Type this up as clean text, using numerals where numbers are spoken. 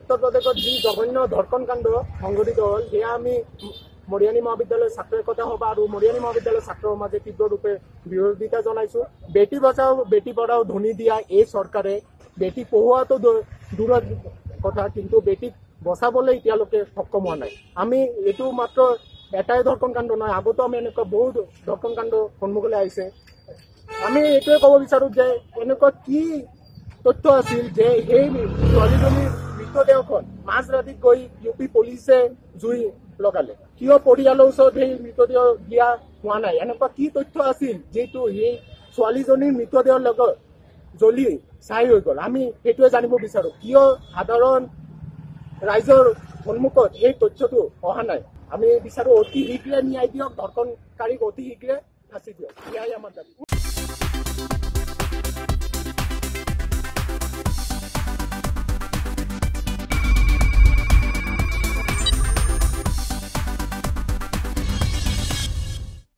উত্তৰ প্ৰদেশত যি জঘন্য ধৰ্ষণ কাণ্ড সংঘটিত হ'ল সেয়া আমি মৰিয়নি মহাবিদ্যালয়ৰ ছাত্ৰ একতা সভা আৰু মৰিয়নি মহাবিদ্যালয়ৰ ছাত্ৰৰ মাজে তীব্ৰৰূপে বিৰোধিতা জনাইছো। বেটি বচাও বেটি পঢ়াও ধ্বনি দিয়া এই চৰকাৰে বেটি পঢ়োৱাটো দূৰৰ কথা, কিন্তু বেটিক বচাবলৈ এতিয়ালৈকে সক্ষম হোৱা নাই। আমি এইটো মাত্ৰ এটাই ধৰ্ষণ কাণ্ড নহয়, আগতো আমি এনেকুৱা বহুত ধৰ্ষণ কাণ্ড সন্মুখলৈ আহিছে। আমি এইটোৱে ক'ব বিচাৰো যে এনেকুৱা কি তথ্য আছিল যে সেই ছোৱালীজনীৰ মৃতদেহখন মাজৰাতিত গৈ UP পুলিচে জুই লগালে, কিয় পৰিয়ালৰ ওচৰত সেই মৃতদেহ দিয়া হোৱা নাই? এনেকুৱা কি তথ্য আছিল যিটো সেই ছোৱালীজনীৰ মৃতদেহৰ লগত জ্বলি ছাই হৈ গ'ল? আমি সেইটোৱে জানিব বিচাৰো, কিয় সাধাৰণ ৰাইজৰ সন্মুখত এই তথ্যটো অহা নাই? আমি বিচাৰো অতি শীঘ্ৰে ন্যায় দিয়ক, ধৰ্ষণকাৰীক অতি শীঘ্ৰে ফাঁচি দিয়ক, এয়াই আমাৰ দাবী।